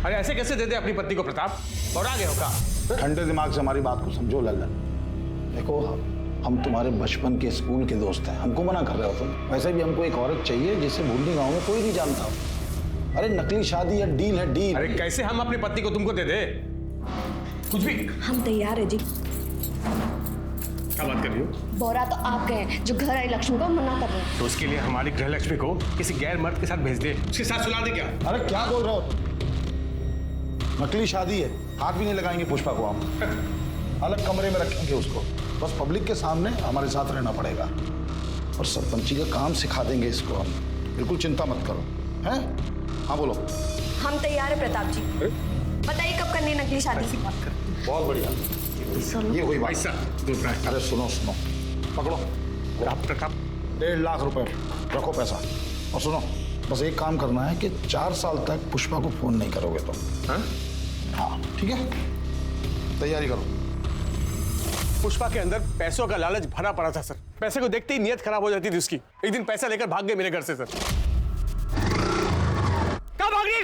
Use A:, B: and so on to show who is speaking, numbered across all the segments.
A: अरे ऐसे कैसे दे दे अपनी पत्नी को प्रताप? और आगे होगा।
B: ठंडे दिमाग से हमारी बात को समझो लल्लन। देखो हम तुम्हारे बचपन के स्कूल के दोस्त हैं, हमको मना कर रहे हो तुम। वैसे भी हमको एक औरत चाहिए जिसे भूलनी गाँव में कोई नहीं जानता हो। अरे नकली शादी है, डील है डील।
A: अरे कैसे हम अपनी पत्नी को तुमको दे दे? कुछ भी।
C: हम तैयार है जी।
A: क्या बात कर रही हो?
C: बोरा तो आप गए जो घर आई लक्ष्मी को मना कर रहे हैं।
A: तो उसके लिए हमारी गृह लक्ष्मी को किसी गैर मर्द के साथ भेज दे, उसके साथ सुला दे क्या?
B: अरे क्या बोल रहे हो? नकली शादी है, हाथ भी नहीं लगाएंगे पुष्पा को हम। अलग कमरे में रखेंगे उसको, बस पब्लिक के सामने हमारे साथ रहना पड़ेगा। और सरपंची का काम सिखा देंगे इसको हम। बिल्कुल चिंता मत करो। हैं? हाँ बोलो।
C: हम तैयार है प्रताप जी। बताइए कब करनी है नकली शादी?
B: बहुत बढ़िया। ये हुई बात। अरे सुनो सुनो, पकड़ो।
A: आप प्रताप
B: 1.5 लाख रुपए रखो पैसा। और सुनो, बस एक काम करना है कि 4 साल तक पुष्पा को फोन नहीं करोगे तुम। हाँ ठीक है, तैयारी करो।
A: पुष्पा के अंदर पैसों का लालच भरा पड़ा था सर। पैसे को देखते ही नीयत खराब हो जाती थी उसकी। एक दिन पैसा लेकर भाग गए मेरे घर से सर। कहाँ भाग गई?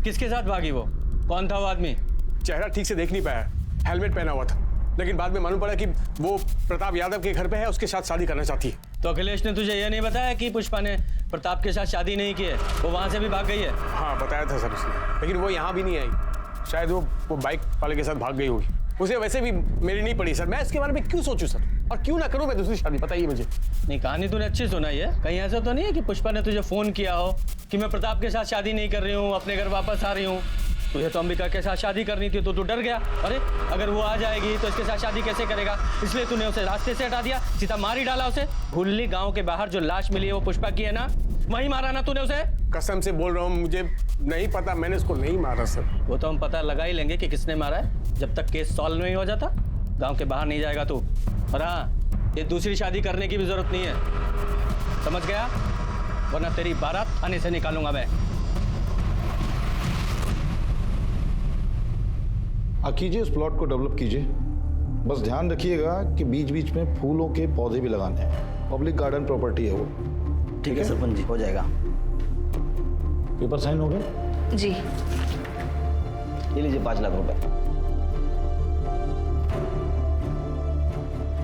D: किसके साथ भागी वो? कौन था वो आदमी?
A: चेहरा ठीक से देख नहीं पाया, हेलमेट पहना हुआ था, लेकिन बाद में मालूम पड़ा कि वो प्रताप यादव के घर पे है, उसके साथ शादी करना चाहती है।
D: तो अखिलेश ने तुझे यह नहीं बताया कि पुष्पा ने प्रताप के साथ शादी नहीं की है, वो वहां से भी भाग गई है?
A: हाँ बताया था सर उसने, लेकिन वो यहाँ भी नहीं आई। शायद वो बाइक वाले के साथ भाग गई होगी। उसे वैसे भी मेरी नहीं पड़ी सर। मैं इसके बारे में क्यों सोचूं सर, और क्यों ना करूं मैं दूसरी शादी? बताइए मुझे।
D: नहीं, कहानी तूने अच्छी सुनाई है। कहीं ऐसा तो नहीं है कि पुष्पा ने तुझे फोन किया हो कि मैं प्रताप के साथ शादी नहीं कर रही हूँ, अपने घर वापस आ रही हूँ? तुझे तो अंबिका के साथ शादी करनी थी, तो तू डर गया। अरे अगर वो आ जाएगी तो इसके साथ शादी कैसे करेगा, इसलिए तूने उसे रास्ते से हटा दिया, सीधा मार ही डाला उसे। भूलनी गांव के बाहर जो लाश मिली है वो पुष्पा की है ना, वहीं मारा ना तूने उसे?
A: कसम से बोल रहा हूँ, मुझे नहीं पता, मैंने उसको नहीं मारा सर।
D: वो तो हम पता लगा ही लेंगे कि किसने मारा है, जब तक केस सॉल्व नहीं हो जाता। गांव के बाहर नहीं जाएगा तू। और हाँ, ये दूसरी शादी करने की भी जरूरत नहीं है, समझ गया? वरना तेरी बारात आने से निकालूंगा मैं।
B: कीजिए, उस प्लॉट को डेवलप कीजिए। बस ध्यान रखिएगा कि बीच बीच में फूलों के पौधे भी लगाने हैं। पब्लिक गार्डन प्रॉपर्टी है वो।
E: ठीक है सरपंच जी, हो जाएगा।
B: पेपर साइन हो गए?
C: जी।
E: ये लीजिए 5 लाख रुपए।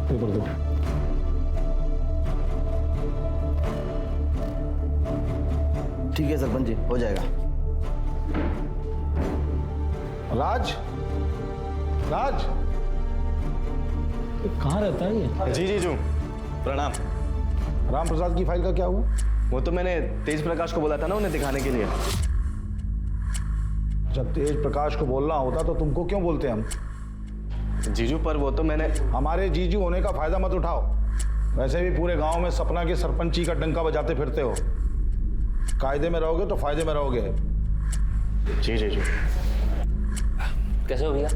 B: पेपर दो।
E: ठीक है सरपंच जी, हो जाएगा।
B: राज, राज कहाँ रहता है ये?
F: जी जीजू, प्रणाम।
B: राम प्रसाद की फाइल का क्या हुआ?
F: वो तो मैंने तेज प्रकाश को बोला था ना उन्हें दिखाने के लिए।
B: जब तेज प्रकाश को बोलना होता तो तुमको क्यों बोलते हम?
F: जीजू पर वो तो मैंने।
B: हमारे जीजू होने का फायदा मत उठाओ। वैसे भी पूरे गांव में सपना के सरपंची का डंका बजाते फिरते हो। कायदे में रहोगे तो फायदे में रहोगे।
F: जी जीजू।
G: कैसे हो भैया?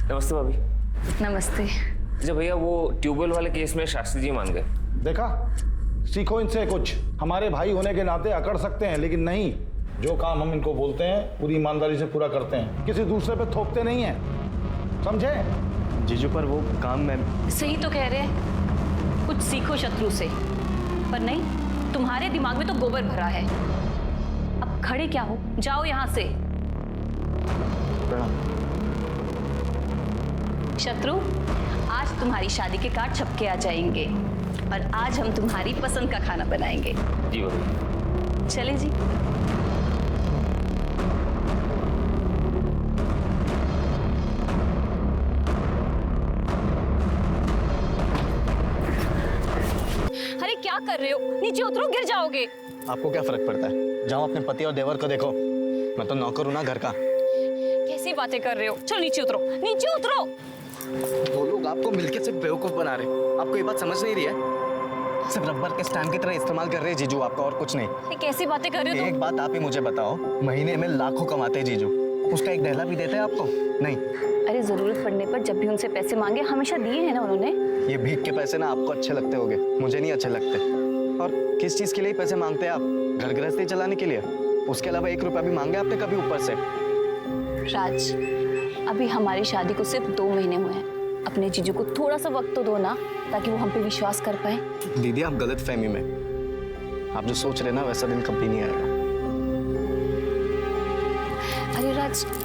G: नमस्ते भाभी।
C: नमस्ते।
G: अच्छा भैया, वो ट्यूबवेल वाले केस में शास्त्री जी मान गए।
B: देखा, सीखो इनसे कुछ। हमारे भाई होने के नाते अकड़ सकते हैं, लेकिन नहीं, जो काम हम इनको बोलते हैं पूरी ईमानदारी से पूरा करते हैं, किसी दूसरे पे थोपते नहीं हैं, समझे?
F: जीजू पर वो काम मैं।
H: सही तो कह रहे हैं, कुछ सीखो शत्रु से। पर नहीं, तुम्हारे दिमाग में तो गोबर भरा है। अब खड़े क्या हो, जाओ यहाँ से।
F: प्रणाम।
H: शत्रु, आज तुम्हारी शादी के कार्ड छपके आ जाएंगे और आज हम तुम्हारी पसंद का खाना बनाएंगे।
G: जी भाभी।
H: चले जी। अरे क्या कर रहे हो? नीचे उतरो, गिर जाओगे।
F: आपको क्या फर्क पड़ता है? जाओ अपने पति और देवर को देखो। मैं तो नौकर हूं ना घर का।
H: कैसी बातें कर रहे हो? चलो नीचे उतरो, नीचे उतरो।
F: वो लोग आपको मिलके सिर्फ बेवकूफ बना रहे। आपको ये बात समझ नहीं रही है? सिर्फ रबर के स्टैम्प की तरह इस्तेमाल कर रहे हैं जीजू आपका, और कुछ नहीं।
H: ये कैसी बातें कर रहे हो
F: एक बात आप ही मुझे बताओ, महीने में लाखों कमाते हैं जीजू, उसका एक दहला भी देते हैं आपको? नहीं।
H: अरे जरूरत पड़ने पर जब भी उनसे पैसे मांगे हमेशा दिए हैं ना उन्होंने।
F: ये भीख के पैसे ना आपको अच्छे लगते होंगे, मुझे नहीं अच्छे लगते। और किस चीज के लिए पैसे मांगते हैं आप? घर गृहस्थी चलाने के लिए? उसके अलावा 1 रुपया भी मांगे आपने कभी ऊपर से?
H: राज, अभी हमारी शादी को सिर्फ 2 महीने हुए हैं। अपने जीजू को थोड़ा सा वक्त तो दो ना, ताकि वो हम पे विश्वास कर पाए।
F: दीदी आप गलत फहमी में, आप जो सोच रहे ना वैसा दिन कभी नहीं आएगा।
A: नॉनसेंस।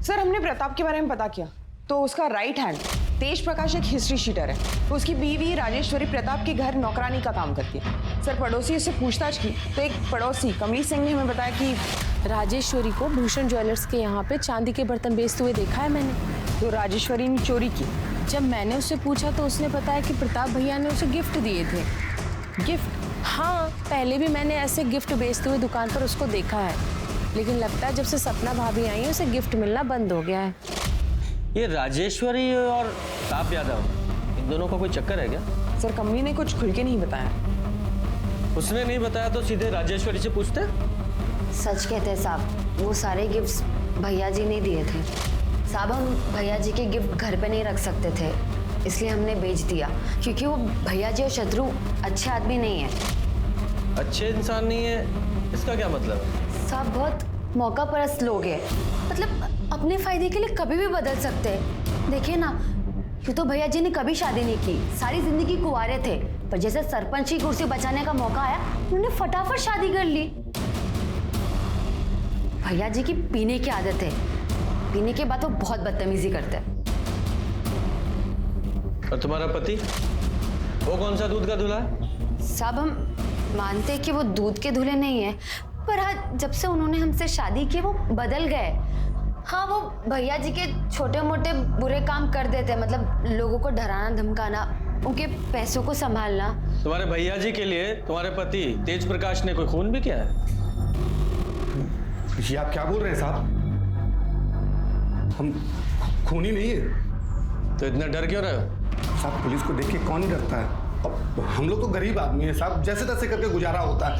I: सर हमने प्रताप के बारे में पता किया तो उसका राइट हैंड तेज प्रकाश एक हिस्ट्री शीटर है। उसकी बीवी राजेश्वरी प्रताप के घर नौकरानी का काम करती है। सर पड़ोसी उससे पूछताछ की तो एक पड़ोसी कमली सिंह ने हमें बताया कि
J: राजेश्वरी को भूषण ज्वेलर्स के यहाँ पे चांदी के बर्तन बेचते हुए देखा है मैंने।
I: तो राजेश्वरी ने चोरी की।
J: जब मैंने उससे पूछा तो उसने बताया कि प्रताप भैया ने उसे गिफ्ट दिए थे। गिफ्ट? हाँ, पहले भी मैंने ऐसे गिफ्ट बेचते हुए दुकान पर उसको देखा है, लेकिन लगता है जब से सपना भाभी आई है उसे गिफ्ट मिलना बंद हो गया है।
D: ये राजेश्वरी और प्रताप यादव इन दोनों का कोई चक्कर है क्या?
I: सर कमली ने कुछ खुल के नहीं बताया।
D: उसने नहीं बताया तो सीधे राजेश्वरी से पूछते।
K: सच कहते हैं साहब, वो सारे गिफ्ट्स भैया जी ने दिए थे। साहब हम भैया जी के गिफ्ट घर पे नहीं रख सकते थे, इसलिए हमने बेच दिया, क्योंकि वो भैया जी और शत्रु अच्छे आदमी नहीं है।
D: अच्छे इंसान नहीं है इसका क्या मतलब है?
K: साहब बहुत मौका परस्त लोग हैं, मतलब अपने फायदे के लिए कभी भी बदल सकते हैं। देखिए ना, यूँ तो भैया जी ने कभी शादी नहीं की, सारी जिंदगी कुंवारे थे, पर जैसे सरपंच की कुर्सी बचाने का मौका आया उन्होंने फटाफट शादी कर ली। भैया जी की पीने की आदत है, पीने के बाद वो बहुत बदतमीजी करते हैं।
D: और तुम्हारा पति वो कौन सा दूध का दूल्हा है?
K: साहब हम मानते हैं कि वो दूध के दूल्हे नहीं है, पर आज जब से उन्होंने हमसे शादी की वो बदल गए। हाँ, वो भैया जी के छोटे मोटे बुरे काम कर देते, मतलब लोगों को डराना धमकाना, उनके पैसों को संभालना।
D: तुम्हारे भैया जी के लिए तुम्हारे पति तेज प्रकाश ने कोई खून भी किया है?
L: ये आप क्या बोल रहे हैं साहब? हम खूनी नहीं है।
D: तो इतना डर क्यों रहे हो?
L: साहब पुलिस को देख के कौन ही डरता है? अब हम लोग तो गरीब आदमी है साहब, जैसे तैसे करके गुजारा होता है।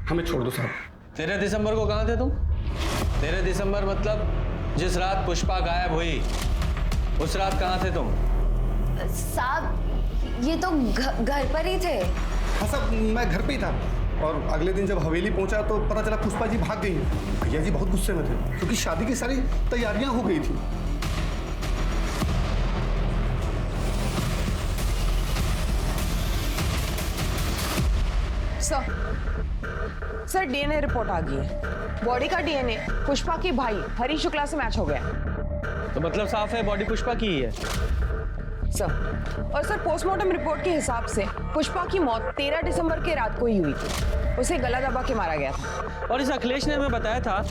L: हमें छोड़ दो साहब।
D: 13 दिसंबर को कहाँ थे तुम? 13 दिसंबर मतलब जिस रात पुष्पा गायब हुई, उस रात कहाँ थे तुम?
K: साहब ये तो घर पर ही थे।
L: हाँ साहब, मैं घर पे ही था, और अगले दिन जब हवेली पहुंचा तो पता चला पुष्पा जी भाग गई। भैया जी बहुत गुस्से में थे, क्योंकि शादी की सारी तैयारियां हो गई थी।
I: सर डीएनए रिपोर्ट आ गई है। बॉडी का डीएनए पुष्पा के भाई हरी शुक्ला से मैच हो गया।
D: तो मतलब साफ है बॉडी पुष्पा की ही है।
I: सर और सर पोस्टमार्टम रिपोर्ट के हिसाब से पुष्पा की मौत 13 दिसंबर के रात को ही हुई थी। उसे गला दबा के मारा गया था।
D: और इस अखिलेश ने हमें बताया था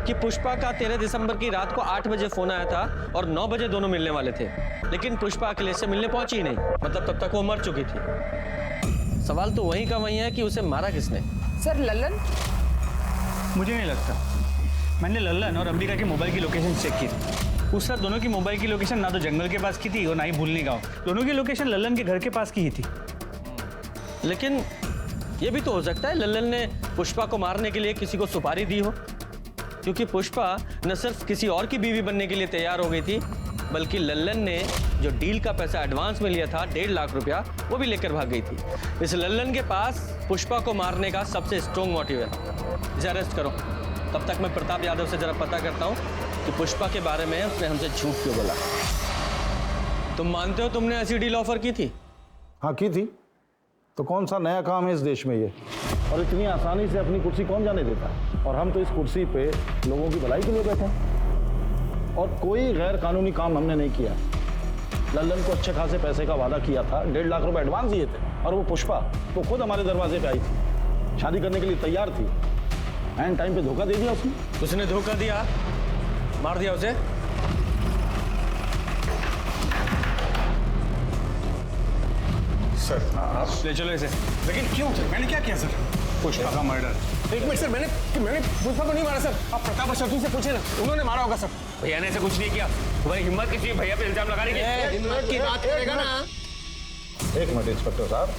D: कि पुष्पा का 13 दिसंबर की रात को 8 बजे फोन आया था और 9 बजे दोनों मिलने वाले थे, लेकिन पुष्पा अखिलेश से मिलने पहुंची ही नहीं, मतलब तब तक वो मर चुकी थी। सवाल तो वहीं का वहीं है कि उसे मारा किसने?
I: सर लल्लन?
M: मुझे नहीं लगता। मैंने लल्लन और अंबिका के मोबाइल की लोकेशन चेक की थी। उस रात दोनों की मोबाइल की लोकेशन ना तो जंगल के पास की थी और ना ही भूलनी गांव। दोनों की लोकेशन लल्लन के घर के पास की ही थी।
D: लेकिन ये भी तो हो सकता है लल्लन ने पुष्पा को मारने के लिए किसी को सुपारी दी हो, क्योंकि पुष्पा न सिर्फ किसी और की बीवी बनने के लिए तैयार हो गई थी, बल्कि लल्लन ने जो डील का पैसा एडवांस में लिया था 1.5 लाख रुपया, वो भी लेकर भाग गई थी। इस लल्लन के पास पुष्पा को मारने का सबसे स्ट्रॉन्ग मोटिव है। इसे अरेस्ट करो। तब तक मैं प्रताप यादव से जरा पता करता हूँ कि पुष्पा के बारे में उसने हमसे झूठ क्यों बोला। तुम मानते हो तुमने ऐसी डील ऑफर की थी?
B: हाँ की थी। तो कौन सा नया काम है इस देश में ये? और इतनी आसानी से अपनी कुर्सी कौन जाने देता? और हम तो इस कुर्सी पे लोगों की भलाई के लिए बैठे हैं, और कोई गैर कानूनी काम हमने नहीं किया। लल्लन को अच्छे खासे पैसे का वादा किया था, 1.5 लाख रुपए एडवांस दिए थे, और वो पुष्पा वो खुद हमारे दरवाजे पे आई थी, शादी करने के लिए तैयार थी। एंड टाइम पे धोखा दे दिया उसने।
D: उसने धोखा दिया, मार दिया उसे।
L: सर आप
M: ले चलो इसे।
L: लेकिन क्यों सर? मैंने क्या किया सर?
M: पुष्पा का मर्डर।
A: एक मिनट सर, मैंने पुष्पा को नहीं मारा सर। आप प्रताप और शत्रु से पूछे ना, उन्होंने मारा होगा सर।
G: भैया ने ऐसा कुछ नहीं किया। तुम्हारी हिम्मत किसी भैया पे इल्जाम लगाने की?
A: हिम्मत की बात करेगा ना।
B: एक मिनट इंस्पेक्टर साहब,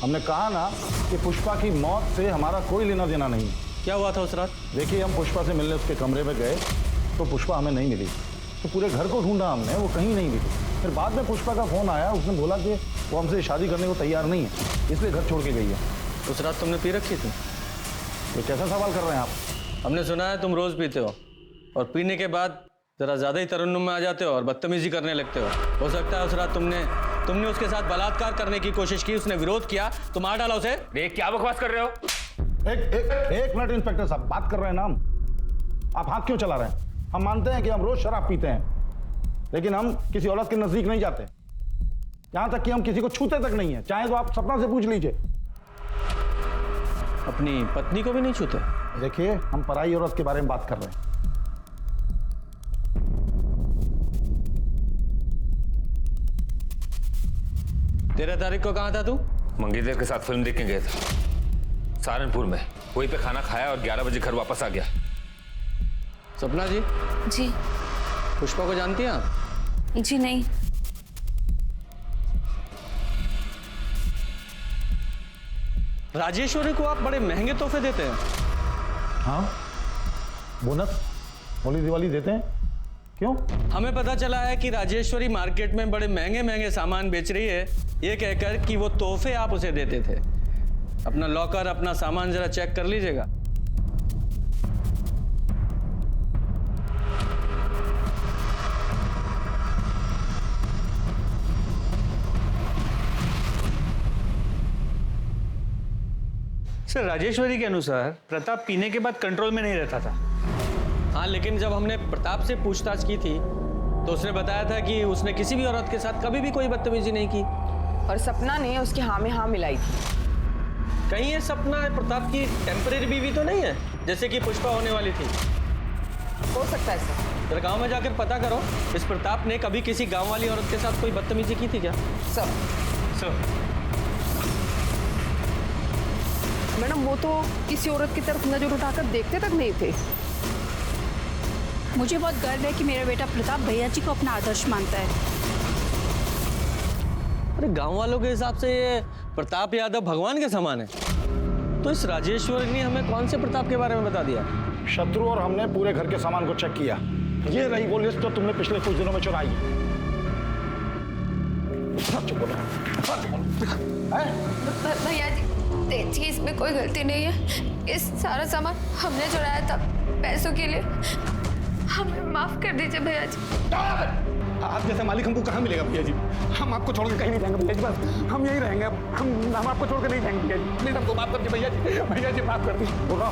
B: हमने कहा ना कि पुष्पा की मौत से हमारा कोई लेना देना नहीं।
D: क्या हुआ था उस रात?
B: देखिए, हम पुष्पा से मिलने उसके कमरे में गए तो पुष्पा हमें नहीं मिली। तो पूरे घर को ढूंढा हमने, वो कहीं नहीं मिली। फिर बाद में पुष्पा का फोन आया, उसने बोला कि वो हमसे शादी करने को तैयार नहीं है, इसलिए घर छोड़ के गई है।
D: उस रात तुमने पी रखी थी?
B: ये कैसा सवाल कर रहे हैं आप?
D: हमने सुना है तुम रोज पीते हो और पीने के बाद जरा ज्यादा ही तरन्नुम में आ जाते हो और बदतमीजी करने लगते हो। सकता है उस रात तुमने तुमने उसके साथ बलात्कार करने की कोशिश की, उसने विरोध किया तो मार डाला उसे।
G: देख क्या बकवास कर रहे हो?
B: एक मिनट इंस्पेक्टर साहब, बात कर रहे हैं ना हम। आप हाथ क्यों चला रहे हैं? हम मानते हैं कि हम रोज शराब पीते हैं, लेकिन हम किसी औरत के नजदीक नहीं जाते, यहां तक कि हम किसी को छूते तक नहीं है। चाहे तो आप सपना से पूछ लीजिए।
D: अपनी पत्नी को भी नहीं छूते?
B: देखिए, हम पराई औरत के बारे में बात कर रहे हैं।
D: तेरह तारीख को कहाँ था तू?
G: मंगेतर के साथ फिल्म देखने गया था सहारनपुर में। वहीं पे खाना खाया और 11 बजे घर वापस आ गया।
D: सपना जी।
K: जी।
D: पुष्पा को जानती हैं आप?
K: जी नहीं।
D: राजेश्वरी को आप बड़े महंगे तोहफे देते हैं।
B: हाँ, बोनस, होली दिवाली देते हैं। क्यों?
D: हमें पता चला है कि राजेश्वरी मार्केट में बड़े महंगे महंगे सामान बेच रही है, ये कहकर कि वो तोहफे आप उसे देते थे। अपना लॉकर, अपना सामान जरा चेक कर लीजिएगा।
M: सर, राजेश्वरी के अनुसार प्रताप पीने के बाद कंट्रोल में नहीं रहता था।
D: हाँ, लेकिन जब हमने प्रताप से पूछताछ की थी तो उसने बताया था कि उसने किसी भी औरत के साथ कभी भी कोई बदतमीजी नहीं की।
I: और सपना ने उसकी हाँ में हाँ मिलाई थी।
D: कहीं ये सपना प्रताप की टेम्परेरी बीवी तो नहीं है, जैसे कि पुष्पा होने वाली थी?
I: हो सकता है सर।
D: जरा गांव में जाकर पता करो, इस प्रताप ने कभी किसी गांव वाली औरत के साथ कोई बदतमीजी की थी क्या?
J: सर मैडम, वो तो किसी औरत की तरफ नजर उठाकर देखते तक नहीं थे।
H: मुझे बहुत गर्व है कि मेरा बेटा प्रताप भैया जी को अपना आदर्श मानता है।
D: अरे गांव वालों के हिसाब से ये प्रताप यादव भगवान के समान है, तो इस राजेश्वरी ने हमें कौन से प्रताप के बारे में बता दिया?
B: शत्रु और हमने पूरे घर के सामान को चेक किया। ये रही वो लिस्ट जो तुमने पिछले कुछ दिनों में चुराई। सच बोलो, सच बोलो।
K: भैया जी, इसमें कोई गलती नहीं है। इस सारा सामान हमने चुराया था पैसों के लिए। हमें माफ कर दीजिए भैया जी।
L: आप जैसा मालिक हमको कहाँ मिलेगा भैया जी? हम आपको छोड़ के कहीं नहीं जाएंगे भैया जी। बस हम यहीं रहेंगे। हम आपको छोड़ के नहीं जाएंगे भैया जी। प्लीज हमको माफ कर दीजिए भैया जी। भैया जी माफ कर दीजिए। बोलो।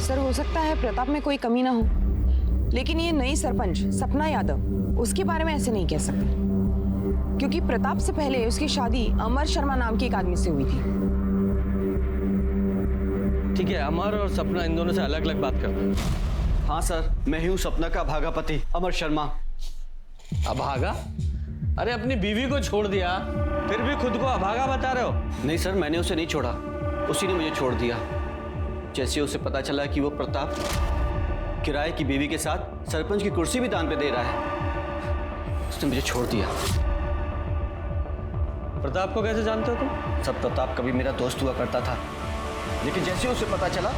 I: सर, हो सकता है प्रताप में कोई कमी ना हो, लेकिन ये नई सरपंच सपना यादव, उसके बारे में ऐसे नहीं कह सकते, क्योंकि प्रताप से पहले उसकी शादी अमर शर्मा नाम के एक आदमी से हुई थी।
D: ठीक है, अमर और सपना इन दोनों से अलग अलग बात करते हैं।
E: हाँ सर, मैं ही हूँ सपना का अभागा पति, अमर शर्मा।
D: अभागा? अरे अपनी बीवी को छोड़ दिया, फिर भी खुद को अभागा बता रहे हो?
E: नहीं सर, मैंने उसे नहीं छोड़ा, उसी ने मुझे छोड़ दिया। जैसे उसे पता चला कि वो प्रताप किराए की बीवी के साथ सरपंच की कुर्सी भी दान पे दे रहा है, उसने मुझे छोड़ दिया।
D: प्रताप को कैसे जानते हो तुम?
E: सब प्रताप कभी मेरा दोस्त हुआ करता था, लेकिन जैसे उसे पता चला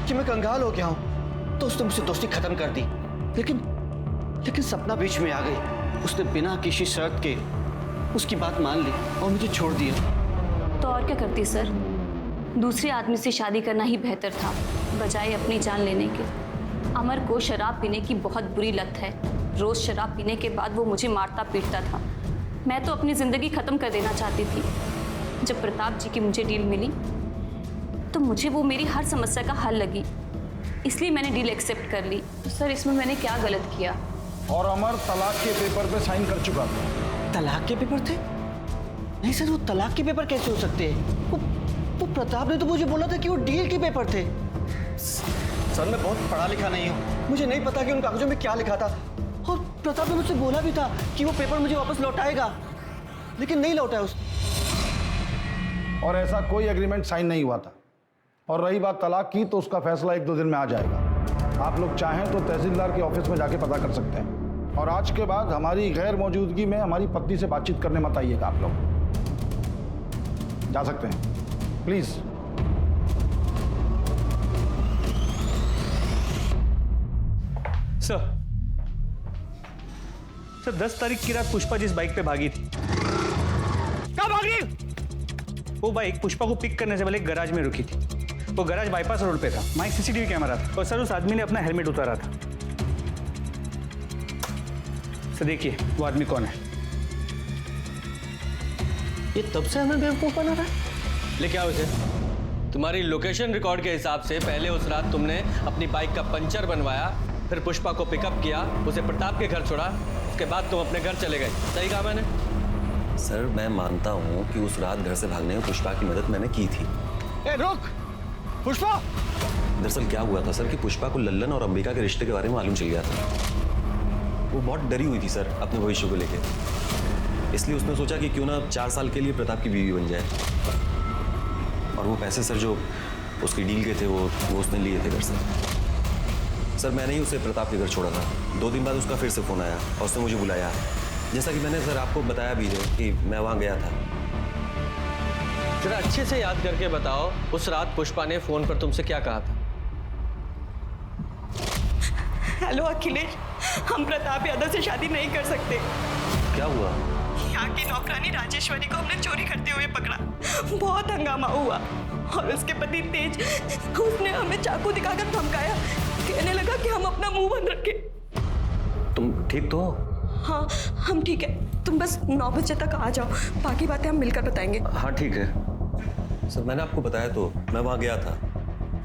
E: कि मैं कंगाल हो गया हूं तो उसने मुझसे दोस्ती खत्म कर दी। लेकिन सपना बीच में आ गई। उसने बिना किसी शर्त के उसकी बात मान ली और मुझे छोड़ दिया।
H: तो और क्या करती सर? दूसरे आदमी से शादी करना ही बेहतर था, बजाय अपनी जान लेने के। अमर को शराब पीने की बहुत बुरी लत है। रोज शराब पीने के बाद वो मुझे मारता पीटता था। मैं तो अपनी जिंदगी खत्म कर देना चाहती थी। जब प्रताप जी की मुझे डील मिली तो मुझे वो मेरी हर समस्या का हल लगी, इसलिए मैंने डील एक्सेप्ट कर ली। तो सर, इसमें मैंने क्या गलत किया?
B: और अमर तलाक के पेपर पे साइन कर चुका था।
E: तलाक के पेपर थे? नहीं सर, वो तलाक के पेपर कैसे हो सकते हैं? वो प्रताप ने तो मुझे बोला था कि वो डील के पेपर थे। सर, मैं बहुत पढ़ा लिखा नहीं हूँ, मुझे नहीं पता कि उन कागजों में क्या लिखा था। और प्रताप ने मुझसे बोला भी था कि वो पेपर मुझे वापस लौटाएगा, लेकिन नहीं लौटाया उसने।
B: और ऐसा कोई एग्रीमेंट साइन नहीं हुआ था। और रही बात तलाक की, तो उसका फैसला 1-2 दिन में आ जाएगा। आप लोग चाहें तो तहसीलदार के ऑफिस में जाके पता कर सकते हैं। और आज के बाद हमारी गैर मौजूदगी में हमारी पत्नी से बातचीत करने मत आइएगा। आप लोग जा सकते हैं, प्लीज।
M: सर 10 तारीख की रात पुष्पा जिस बाइक पे भागी थी,
G: कब भागी?
M: वो बाइक पुष्पा को पिक करने से पहले एक गैराज में रुकी थी। वो गैराज बाईपास रोड पे था, वहाँ एक सीसीटीवी कैमरा था और सर उस आदमी ने अपना हेलमेट उतारा था। सर देखिए वो आदमी कौन है।
D: ये तब से हमें बेवकूफ बना रहा है। लेके आओ इसे। तुम्हारी लोकेशन रिकॉर्ड के हिसाब से पहले उस रात तुमने अपनी बाइक का पंचर बनवाया, फिर पुष्पा को पिकअप किया, उसे प्रताप के घर छोड़ा, उसके बाद तुम अपने घर चले गए। सही कहा मैंने?
N: सर मैं मानता हूँ कि उस रात घर से भागने में पुष्पा की मदद मैंने की थी।
A: ए रुक! पुष्पा!
N: दरअसल क्या हुआ था सर कि पुष्पा को लल्लन और अंबिका के रिश्ते के बारे में मालूम चल गया था। वो बहुत डरी हुई थी सर अपने भविष्य को लेकर, इसलिए उसने सोचा कि क्यों ना 4 साल के लिए प्रताप की बीवी बन जाए। और वो पैसे सर जो उसकी डील के थे वो उसने लिए थे घर से। सर मैंने ही उसे प्रताप के घर छोड़ा था। 2 दिन बाद उसका फिर से फोन आया और उसने मुझे बुलाया, जैसा कि मैंने सर आपको बताया भी है कि मैं वहाँ गया था।
D: जरा अच्छे से याद करके बताओ, उस रात पुष्पा ने फोन पर तुमसे क्या कहा था?
I: हेलो अखिलेश, हम प्रताप यादव से शादी नहीं कर सकते।
N: क्या हुआ?
I: यहाँ की नौकरानी राजेश्वरी को हमने चोरी करते हुए पकड़ा। बहुत हंगामा हुआ और उसके पति तेज, उसने हमें चाकू दिखाकर धमकाया, कहने लगा कि हम अपना मुंह बंद रखें।
N: तुम ठीक तो हो?
I: हाँ हम ठीक है, तुम बस 9 बजे तक आ जाओ, बाकी बातें हम मिलकर बताएंगे।
N: हाँ ठीक है सर, मैंने आपको बताया तो मैं वहाँ गया था,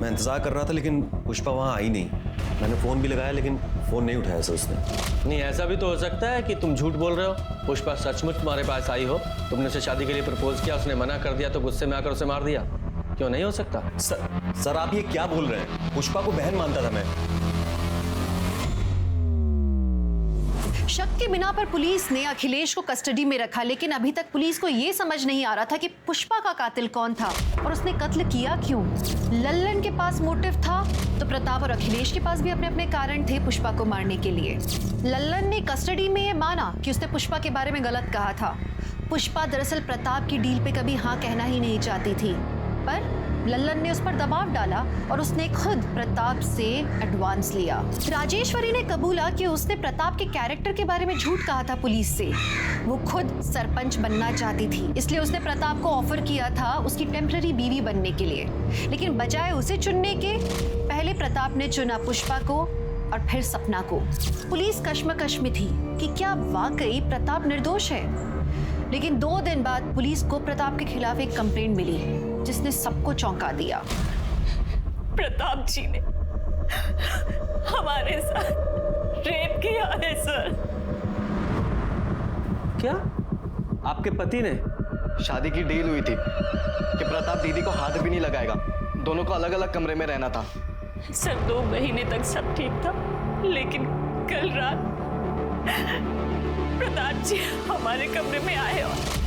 N: मैं इंतजार कर रहा था लेकिन पुष्पा वहाँ आई नहीं। मैंने फ़ोन भी लगाया लेकिन फ़ोन नहीं उठाया सर उसने।
D: नहीं, ऐसा भी तो हो सकता है कि तुम झूठ बोल रहे हो। पुष्पा सचमुच तुम्हारे पास आई हो, तुमने उसे शादी के लिए प्रपोज किया, उसने मना कर दिया तो गुस्से में आकर उसे मार दिया। क्यों नहीं हो सकता?
N: सर आप ये क्या बोल रहे हैं? पुष्पा को बहन मानता था मैं।
O: शक के बिना पर पुलिस ने अखिलेश को कस्टडी में रखा, लेकिन अभी तक पुलिस को यह समझ नहीं आ रहा था कि पुष्पा का कातिल कौन था और उसने कत्ल किया क्यों। लल्लन के पास मोटिव था तो प्रताप और अखिलेश के पास भी अपने अपने कारण थे पुष्पा को मारने के लिए। लल्लन ने कस्टडी में यह माना कि उसने पुष्पा के बारे में गलत कहा था। पुष्पा दरअसल प्रताप की डील पे कभी हाँ कहना ही नहीं चाहती थी, पर लल्लन ने उस पर दबाव डाला और उसने खुद प्रताप से एडवांस लिया। राजेश्वरी ने कबूला कि उसने प्रताप के कैरेक्टर के बारे में झूठ कहा था पुलिस से। वो खुद सरपंच बनना चाहती थी, इसलिए उसने प्रताप को ऑफर किया था उसकी टेम्पररी बीवी बनने के लिए, लेकिन बजाय उसे चुनने के पहले प्रताप ने चुना पुष्पा को और फिर सपना को। पुलिस कश्मकश में थी कि क्या वाकई प्रताप निर्दोष है, लेकिन 2 दिन बाद पुलिस को प्रताप के खिलाफ एक कंप्लेंट मिली जिसने सबको चौंका दिया।
H: प्रताप जी ने हमारे साथ रेप किया है सर।
D: क्या? आपके पति ने?
F: शादी की डील हुई थी कि प्रताप दीदी को हाथ भी नहीं लगाएगा, दोनों को अलग अलग कमरे में रहना था।
H: सर 2 महीने तक सब ठीक था, लेकिन कल रात प्रताप जी हमारे कमरे में आए और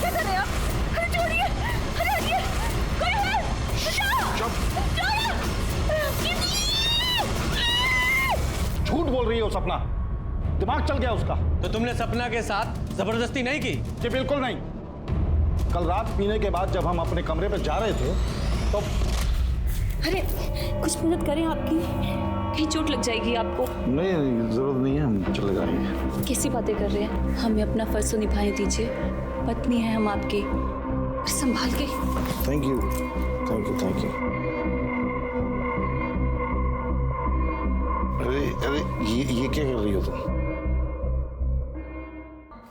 O: क्या कर रहे हैं आप? अरे छोड़िए, अरे हटिए, कोई है?
B: झूठ बोल रही है वो सपना, दिमाग चल गया उसका।
D: तो तुमने सपना के साथ जबरदस्ती नहीं की?
B: जी बिल्कुल नहीं। कल रात पीने के बाद जब हम अपने कमरे पे जा रहे थे तो
H: अरे कुछ मदद करें आपकी, कहीं चोट लग जाएगी आपको।
B: नहीं जरूरत नहीं है, हम चले जाएंगे।
H: कैसी बातें कर रहे हैं? हमें अपना फर्ज तो निभाने दीजिए, पत्नी है हम आपकी, संभाल के।
B: Thank you thank you thank you. अरे अरे ये क्या कर रही हो तुम?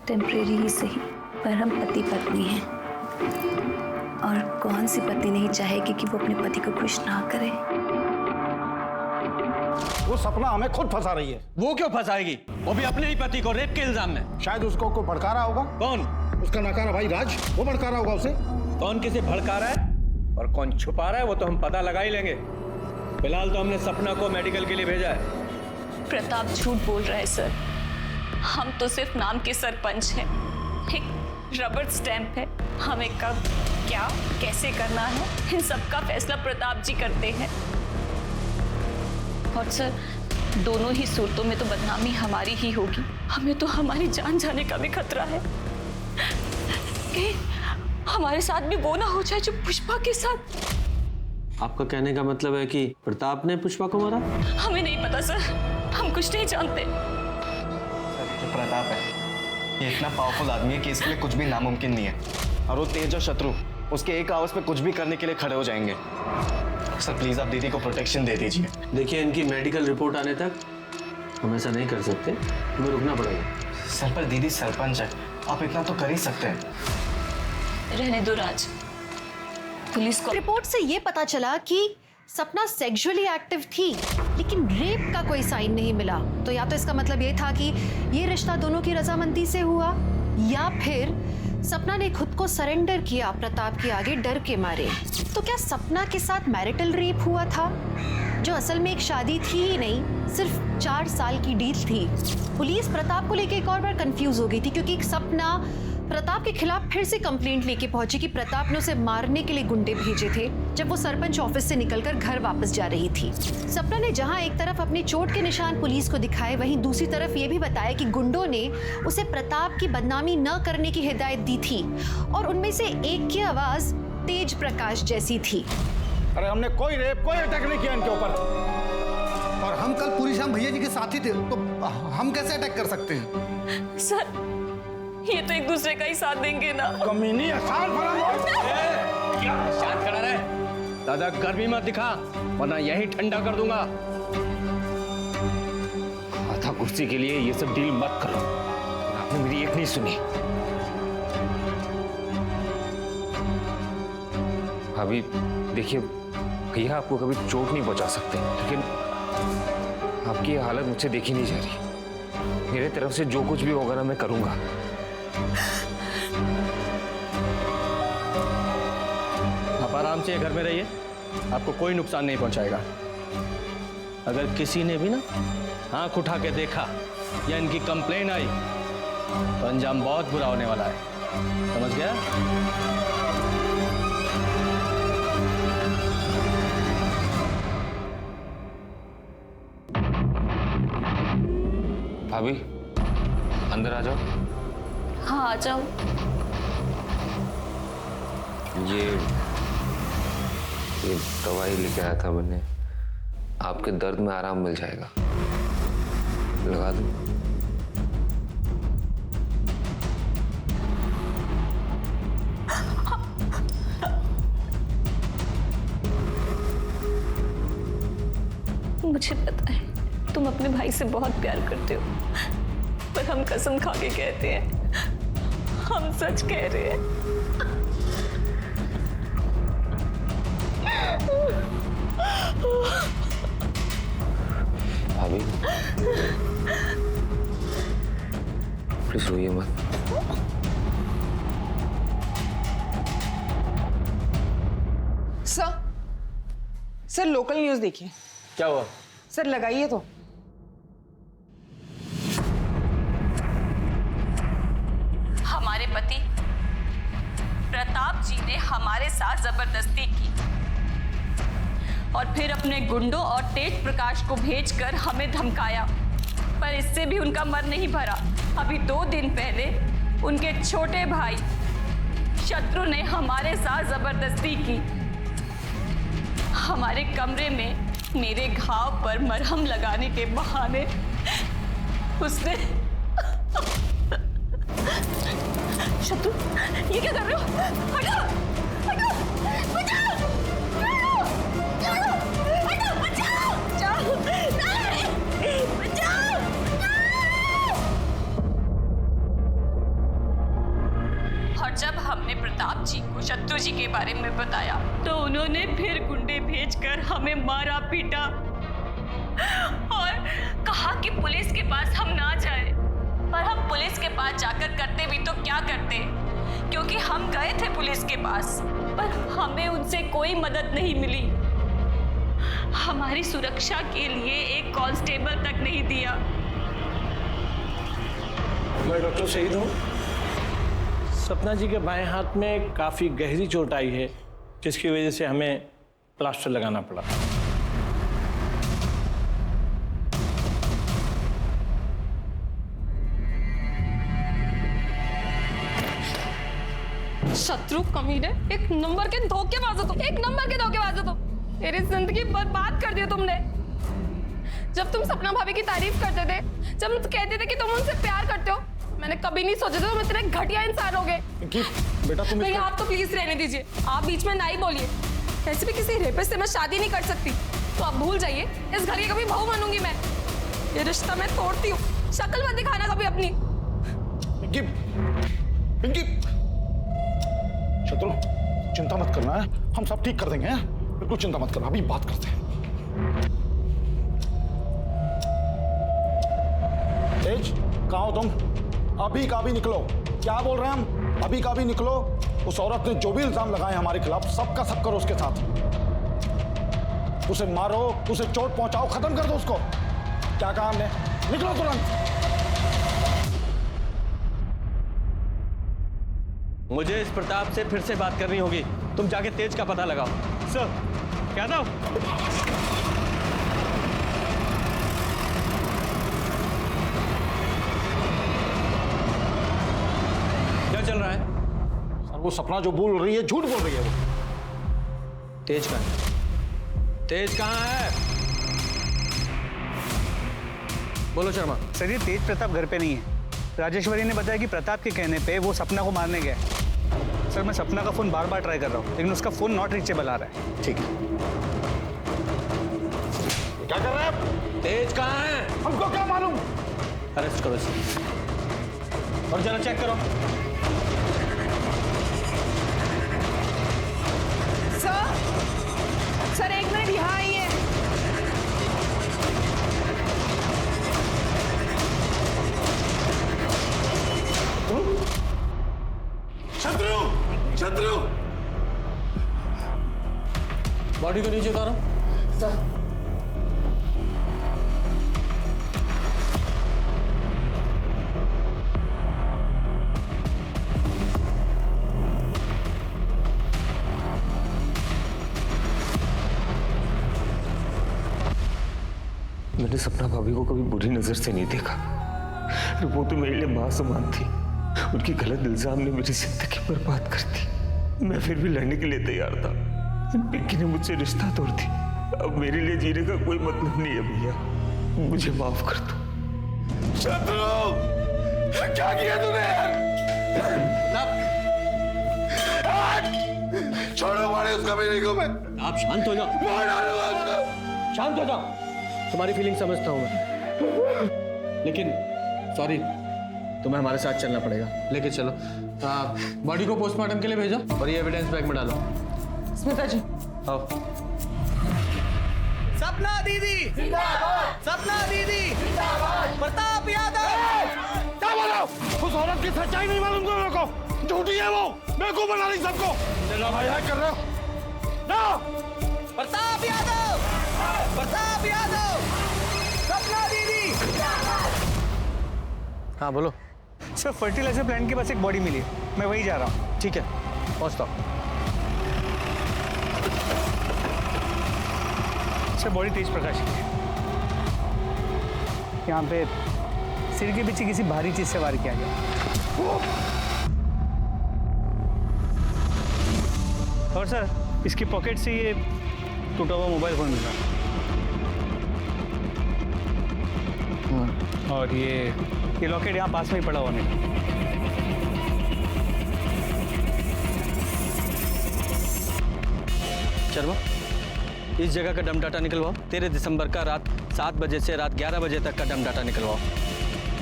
H: टेम्परेरी ही सही, पर हम पति पत्नी हैं, और कौन सी पत्नी नहीं चाहेगी कि वो अपने पति को खुश ना करे।
B: वो सपना हमें खुद फंसा रही है।
D: वो क्यों फंसाएगी? वो भी अपने ही पति को रेप के इल्जाम में।
B: शायद उसको कोई भड़का रहा होगा।
D: कौन?
B: उसका नकारा भाई राज, वो भड़का रहा होगा उसे।
D: कौन किसे भड़का रहा है और कौन छुपा रहा है वो तो हम पता लगा ही लेंगे। फिलहाल तो हमने सपना को मेडिकल के लिए भेजा है।
H: प्रताप झूठ बोल रहा है सर, हम तो सिर्फ नाम के सरपंच हैं, एक रबर स्टैंप है। हमें कब क्या कैसे करना है इन सब का फैसला प्रताप जी करते हैं। और सर दोनों ही सूरतों में तो बदनामी हमारी ही होगी। हमें तो हमारी जान जाने का भी खतरा है कि हमारे साथ भी वो ना हो जाए जो पुष्पा के साथ।
D: आपका कहने का मतलब है कि प्रताप ने पुष्पा को मारा?
H: हमें नहीं पता सर, हम कुछ नहीं जानते।
F: जो प्रताप है ये इतना पावरफुल आदमी है कि इसके लिए कुछ भी नामुमकिन नहीं है, और वो तेज और शत्रु उसके एक आवाज पे कुछ भी करने के लिए खड़े हो जाएंगे। सर प्लीज आप दीदी को प्रोटेक्शन दे दीजिए।
D: देखिए इनकी मेडिकल रिपोर्ट आने तक हम ऐसा नहीं कर सकते, हमें रुकना पड़ेगा।
F: सर पर दीदी सरपंच है, आप इतना तो कर ही सकते हैं।
H: रहने दो राज, पुलिस को।
O: रिपोर्ट से ये पता चला कि सपना सेक्सुअली एक्टिव थी, लेकिन रेप का कोई साइन नहीं मिला। तो या तो इसका मतलब ये था कि ये रिश्ता दोनों की रजामंदी से हुआ, या फिर सपना ने खुद को सरेंडर किया प्रताप के आगे डर के मारे। तो क्या सपना के साथ मैरिटल रेप हुआ था, जो असल में एक शादी थी ही नहीं, सिर्फ 4 साल की डील थी? पुलिस प्रताप को लेकर एक और बार कंफ्यूज हो गई थी, क्योंकि सपना प्रताप के खिलाफ फिर से कंप्लेंट लेके पहुंची कि प्रताप ने उसे मारने के लिए गुंडे भेजे थे जब वो सरपंच ऑफिस से निकलकर घर वापस जा रही थी। सपना ने जहां एक तरफ अपने चोट के निशान पुलिस को दिखाए, वहीं दूसरी तरफ ये भी बताया कि गुंडों ने उसे प्रताप की बदनामी न करने की हिदायत दी थी, और उनमें से एक की आवाज तेज प्रकाश जैसी थी।
B: अरे हमने कोई रेप कोई अटैक नहीं किया इनके ऊपर, और हम कल पूरी शाम भैया जी के साथ ही थे, तो हम कैसे अटैक कर सकते हैं?
H: सर ये तो एक दूसरे का ही साथ देंगे ना।
B: कमीनी आसान
D: शांत खड़ा रहे, दादा गर्मी मत दिखा वरना यही ठंडा कर दूंगा।
G: आधा कुर्सी के लिए ये सब डील मत करो, आपने मेरी एक नहीं सुनी। भाभी देखिए, भैया आपको कभी चोट नहीं पहुंचा सकते, लेकिन आपकी ये हालत मुझसे देखी नहीं जा रही। मेरे तरफ से जो कुछ भी होगा ना मैं करूंगा।
D: आप आराम से घर में रहिए, आपको कोई नुकसान नहीं पहुंचाएगा। अगर किसी ने भी ना आंख उठा के देखा या इनकी कंप्लेन आई तो अंजाम बहुत बुरा होने वाला है, समझ गया?
G: भाभी अंदर आ जाओ।
H: हाँ आ जाओ।
G: ये दवाई लेके आया था मैंने, आपके दर्द में आराम मिल जाएगा, लगा दूं?
H: मुझे पता है तुम अपने भाई से बहुत प्यार करते हो, पर हम कसम खा के कहते हैं, हम सच कह रहे हैं।
G: भाभी प्लीज रोइए मत।
I: सर लोकल न्यूज देखिए।
D: क्या हुआ?
I: सर लगाइए तो।
H: हमारे पति प्रताप जी ने हमारे साथ जबरदस्ती की और फिर अपने गुंडों और तेज प्रकाश को भेजकर हमें धमकाया, पर इससे भी उनका मन नहीं भरा। अभी 2 दिन पहले उनके छोटे भाई शत्रु ने हमारे साथ जबरदस्ती की। हमारे कमरे में मेरे घाव पर मरहम लगाने के बहाने उसने शत्रु, ये क्या कर रहे हो? हटो, हटो, बचाओ, हटो, बचाओ, बचाओ, नहीं, बचाओ। और जब हमने प्रताप जी को शत्रु जी के बारे में बताया तो उन्होंने फिर गुंडे भेजकर हमें मारा पीटा और कहा कि पुलिस के पास हम ना जाएं। पर हम पुलिस के पास जाकर करते भी तो क्या करते, क्योंकि हम गए थे पुलिस के पास, पर हमें उनसे कोई मदद नहीं मिली। हमारी सुरक्षा के लिए एक कांस्टेबल तक नहीं दिया।
M: मैं डॉक्टर शहीद हूँ। सपना जी के बाएं हाथ में काफ़ी गहरी चोट आई है, जिसकी वजह से हमें प्लास्टर लगाना पड़ा।
H: शत्रु कमीने, एक नंबर के धोखेबाज हो तुम, एक नंबर के धोखेबाज हो तुम। मेरी जिंदगी बर्बाद कर दी तुमने। जब तुम सपना भाभी की तारीफ करते थे, जब कहते थे कि तुम उनसे प्यार करते हो,
J: मैंने कभी नहीं सोचा था तुम इतने घटिया इंसान होगे।
B: पिंकी बेटा तुम
J: भैया आप तो प्लीज रहने दीजिए, आप बीच में ना ही बोलिए। ऐसे भी किसी रेपिस्ट से मैं शादी नहीं कर सकती, तो आप भूल जाइए, इस घर की कभी बहू बनूंगी मैं। ये रिश्ता मैं तोड़ती हूँ, शक्ल मत दिखाना कभी अपनी।
B: पिंकी पिंकी शत्रु चिंता मत करना है, हम सब ठीक कर देंगे हैं? बिल्कुल चिंता मत करना, अभी बात करते हैं। तेज कहाँ हो तुम? अभी का भी निकलो। क्या बोल रहे हैं हम? अभी का भी निकलो। उस औरत ने जो भी इल्जाम लगाए हमारे खिलाफ सबका सब करो उसके साथ। उसे मारो, उसे चोट पहुंचाओ, खत्म कर दो उसको। क्या कहा हमने? निकलो तुरंत।
D: मुझे इस प्रताप से फिर से बात करनी होगी। तुम जाके तेज का पता लगाओ।
M: सर क्या था?
D: क्या चल रहा है?
B: सर वो सपना जो बोल रही है झूठ बोल रही है। वो
D: तेज कहाँ है? तेज कहाँ है? बोलो शर्मा।
M: सर ये तेज प्रताप घर पे नहीं है। राजेश्वरी ने बताया कि प्रताप के कहने पे वो सपना को मारने गया है। सर मैं सपना का फोन बार बार ट्राई कर रहा हूँ, लेकिन उसका फोन नॉट रीचेबल आ रहा है।
B: ठीक है। क्या कर रहे हैं आप?
D: तेज कहाँ है?
B: हमको क्या मालूम?
D: अरेस्ट करो इसे और जरा चेक करो।
I: सर एक मिनट यहाँ आइए।
B: शत्रु शत्रु
D: बॉडी को नीचे उतारो।
G: मैंने सपना भाभी को कभी बुरी नजर से नहीं देखा। वो तो मेरे लिए मां समान थी। उनकी गलत इल्जाम ने मेरी जिंदगी बर्बाद कर दी। मैं फिर भी लड़ने के लिए तैयार था। पिंकी ने मुझसे रिश्ता तोड़ दी। अब मेरे लिए जीने का कोई मतलब नहीं है भैया, मुझे माफ कर दो।
B: शत्रु क्या किया तूने यार? छोड़ो मारे उसका मेरे को। मैं
D: आप शांत हो जाओ।
B: मार डालूंगा उसको।
D: शांत हो जाओ। तुम्हारी फीलिंग समझता हूं मैं, लेकिन सॉरी, तुम्हें हमारे साथ चलना पड़ेगा। लेके चलो। बॉडी को पोस्टमार्टम के लिए भेजो और ये एविडेंस बैग में डालो।
I: स्मिता जी
D: आओ।
E: सपना दीदी जिंदाबाद, सपना दीदी जिंदाबाद, प्रताप यादव।
B: क्या बोलो? उस औरत की सच्चाई नहीं मालूम तुम लोगों को? झूठी है वो, बेवकूफ बना रही सबको। भाई कर रहे हो ना?
E: प्रताप यादव, प्रताप यादव, सपना दीदी।
D: हाँ बोलो।
M: सर फर्टिलाइजर प्लांट के पास एक बॉडी मिली है, मैं वहीं जा रहा हूँ।
D: ठीक है, पहुँचता हूँ।
M: सर बॉडी तेज प्रकाश की है। यहाँ पे सिर के पीछे किसी भारी चीज से वार किया गया। और सर इसकी पॉकेट से ये टूटा हुआ मोबाइल फोन मिला। और ये लॉकेट यहाँ पास में ही पड़ा हुआ मिला।
D: शर्मा, इस जगह का डम डाटा निकलवाओ। 13 दिसंबर का रात 7 बजे से रात 11 बजे तक का डम डाटा निकलवाओ,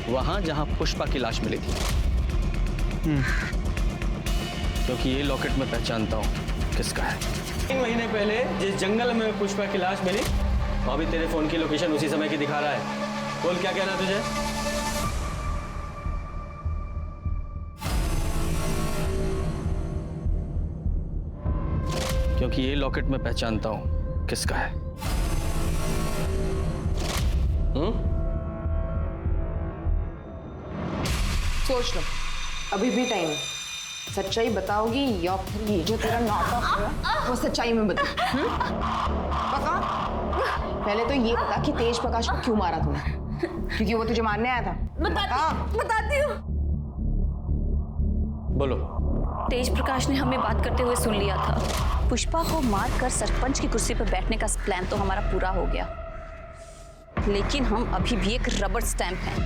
D: वहां जहां पुष्पा की लाश मिली थी। क्योंकि ये लॉकेट मैं पहचानता हूँ किसका है। 3 महीने पहले जिस जंगल में पुष्पा की लाश मिली, वहां भी तेरे फोन की लोकेशन उसी समय की दिखा रहा है। बोल क्या कहना तुझे? क्योंकि ये लॉकेट मैं पहचानता हूं किसका है।
I: सोच लो, अभी भी टाइम है। सच्चाई बताओगी या फिर ये जो तेरा नाटक है वो सच्चाई में बता? बता। पहले तो ये बता कि तेज प्रकाश को क्यों मारा तूने? क्योंकि वो तुझे मारने आया था।
H: बताती हूँ।
D: बोलो।
H: तेज प्रकाश ने हमें बात करते हुए सुन लिया था। पुष्पा को मारकर सरपंच की कुर्सी पर बैठने का प्लान तो हमारा पूरा हो गया, लेकिन हम अभी भी एक रबर स्टैंप हैं।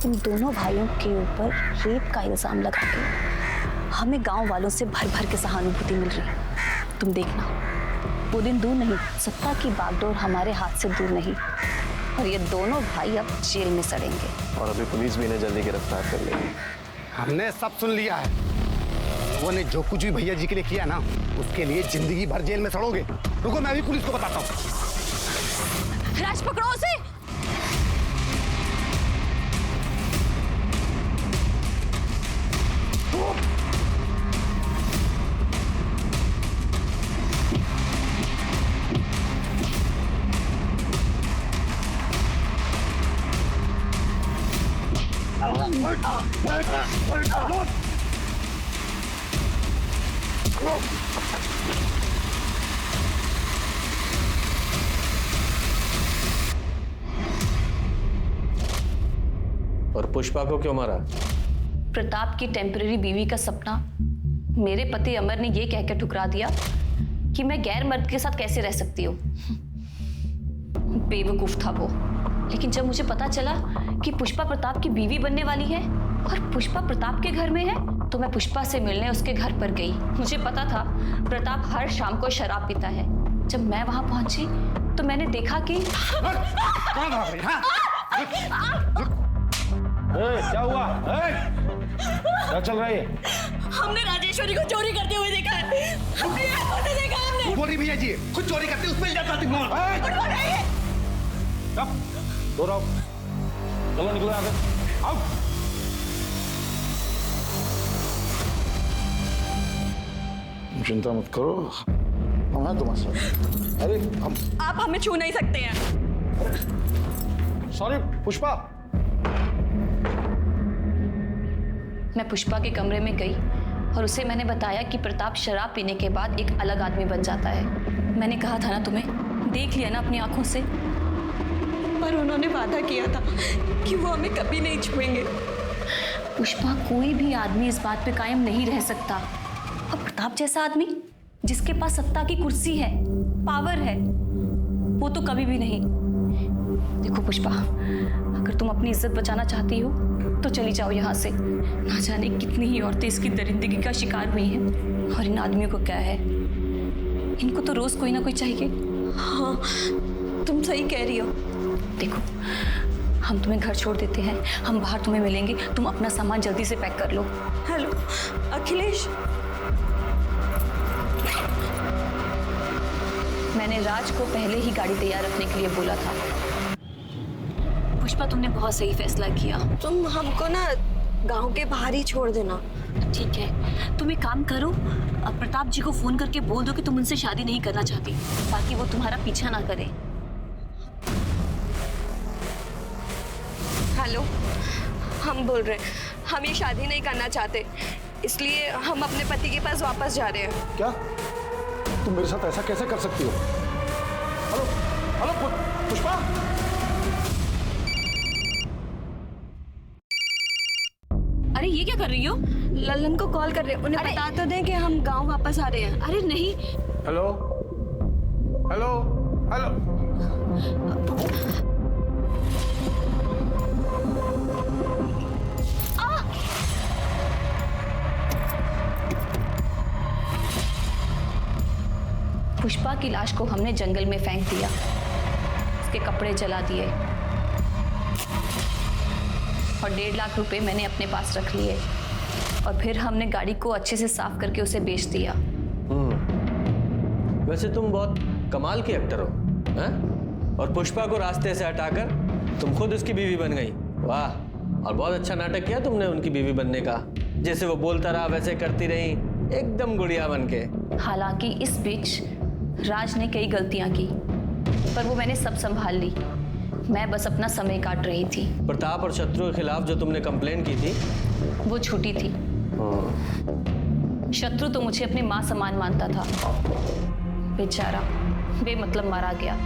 H: इन दोनों भाइयों के ऊपर रेप का इल्जाम लगा के हमें गांव वालों से भर भर के सहानुभूति मिल रही है। तुम देखना, वो दिन दूर नहीं, सत्ता की बागडोर हमारे हाथ से दूर नहीं, और ये दोनों भाई अब जेल में सड़ेंगे।
F: और अभी पुलिस भी इन्हें जल्दी गिरफ्तार कर लेगी।
L: हमने सब सुन लिया है। लोगों ने जो कुछ भी भैया जी के लिए किया ना, उसके लिए जिंदगी भर जेल में सड़ोगे। रुको, मैं भी पुलिस को बताता हूँ।
H: राज, पकड़ो उसे।
D: और पुष्पा को क्यों मारा?
H: प्रताप की टेम्पररी बीवी का सपना मेरे पति अमर ने ये कहकर ठुकरा दिया कि मैं गैर मर्द के साथ कैसे रह सकती हूँ। बेवकूफ था वो। लेकिन जब मुझे पता चला कि पुष्पा प्रताप की बीवी बनने वाली है और पुष्पा प्रताप के घर में है, तो मैं पुष्पा से मिलने उसके घर पर गई। मुझे पता था प्रताप हर शाम को शराब पीता है। जब मैं वहां पहुंची तो मैंने देखा कि
B: क्या हुआ? क्या चल रहा है?
H: हमने राजेश्वरी को चोरी करते हुए देखा है। अपनी आंखों से देखा हमने।
L: बोली भैया जी, खुद चोरी करते उस पे इल्जाम लगाती हूं।
B: दो रहो, चलो निकलो आगे, आओ। चिंता मत करो, हम हैं तुम्हारे साथ। अरे हम,
H: आप हमें छू नहीं सकते हैं।
B: सॉरी पुष्पा।
H: मैं पुष्पा के कमरे में गई और उसे मैंने बताया कि प्रताप शराब पीने के बाद एक अलग आदमी बन जाता है। मैंने कहा था ना तुम्हें, देख लिया ना अपनी आंखों से। पर उन्होंने वादा किया था कि वो हमें कभी नहीं छुएंगे। पुष्पा, कोई भी आदमी इस बात पे कायम नहीं रह सकता। और प्रताप जैसा आदमी जिसके पास सत्ता की कुर्सी है, पावर है, वो तो कभी भी नहीं। देखो पुष्पा, अगर तुम अपनी इज्जत बचाना चाहती हो तो चली जाओ यहाँ से। ना जाने कितनी ही औरतें इसकी दरिंदगी का शिकार हुई हैं। और इन आदमियों को क्या है, इनको तो रोज कोई ना कोई चाहिए। हाँ, तुम सही कह रही हो। देखो, हम तुम्हें घर छोड़ देते हैं, हम बाहर तुम्हें मिलेंगे। तुम अपना सामान जल्दी से पैक कर लो। हेलो अखिलेश, मैंने राज को पहले ही गाड़ी तैयार रखने के लिए बोला था। पुष्पा, तुमने बहुत सही फैसला किया।
C: तुम हमको ना गांव के बाहर ही छोड़ देना।
H: ठीक है, तुम एक काम करो, अब प्रताप जी को फोन करके बोल दो कि तुम उनसे शादी नहीं करना चाहती, ताकि वो तुम्हारा पीछा ना करे।
C: हेलो, हम बोल रहे हैं, हम ये शादी नहीं करना चाहते, इसलिए हम अपने पति के पास वापस जा रहे हैं।
B: क्या तुम मेरे साथ ऐसा कैसे कर सकती हो? Hello hello Pushpa.
H: अरे ये क्या कर रही हो?
C: लल्लन को कॉल कर रहे हैं, उन्हें बता तो दें कि हम गांव वापस आ रहे हैं।
H: अरे नहीं।
A: Hello hello hello. पुष्पा की लाश को हमने जंगल में फेंक दिया, उसके कपड़े जला दिए और 1.5 लाख रुपए मैंने अपने पास रख लिए। और फिर हमने गाड़ी को अच्छे से साफ करके उसे बेच दिया।
D: वैसे तुम बहुत कमाल की एक्टर हो, हैं? और पुष्पा को रास्ते से हटाकर तुम खुद उसकी बीवी बन गई। वाह, और बहुत अच्छा नाटक किया तुमने उनकी बीवी बनने का। जैसे वो बोलता रहा वैसे करती रही, एकदम गुड़िया बन के।
H: हालांकि इस बीच राज ने कई गलतियां की, पर वो मैंने सब संभाल ली। मैं बस अपना समय काट रही थी।
D: प्रताप और शत्रु के खिलाफ जो तुमने कंप्लेन की थी
H: वो झूठी थी। शत्रु तो मुझे अपनी माँ समान मानता था, बेचारा बेमतलब मारा गया।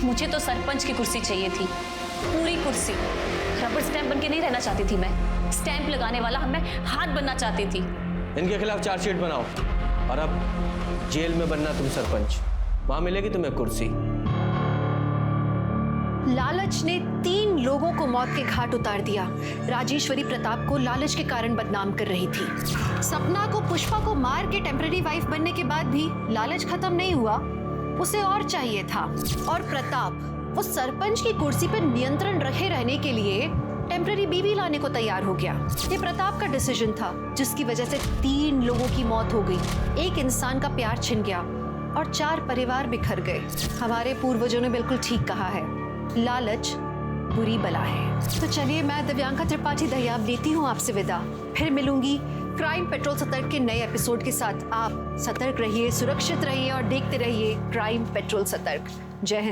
H: मुझे तो सरपंच की कुर्सी चाहिए थी, पूरी कुर्सी। रबर स्टैंप बन के नहीं रहना चाहती थी मैं, स्टैंप लगाने वाला मैं हाथ बनना चाहती थी।
D: इनके खिलाफ चार्जशीट बनाओ और अब जेल में बनना तुम सरपंच, वहां मिलेगी तुम्हें कुर्सी।
O: लालच ने 3 लोगों को मौत के घाट उतार दिया। राजेश्वरी प्रताप को लालच के कारण बदनाम कर रही थी। सपना को पुष्पा को मार के टेम्पररी वाइफ बनने के बाद भी लालच खत्म नहीं हुआ, उसे और चाहिए था। और प्रताप उस सरपंच की कुर्सी पर नियंत्रण रखे रहने के लिए टेम्पररी बीवी लाने को तैयार हो गया। ये प्रताप का डिसीजन था, जिसकी वजह से 3 लोगों की मौत हो गई, एक इंसान का प्यार छिन गया और 4 परिवार बिखर गए। हमारे पूर्वजों ने बिल्कुल ठीक कहा है, लालच बुरी बला है। तो चलिए, मैं दिव्यांका त्रिपाठी दहियाब लेती हूँ आपसे विदा। फिर मिलूंगी क्राइम पेट्रोल सतर्क के नए एपिसोड के साथ। आप सतर्क रहिए, सुरक्षित रहिए और देखते रहिए क्राइम पेट्रोल सतर्क। जय हिंद।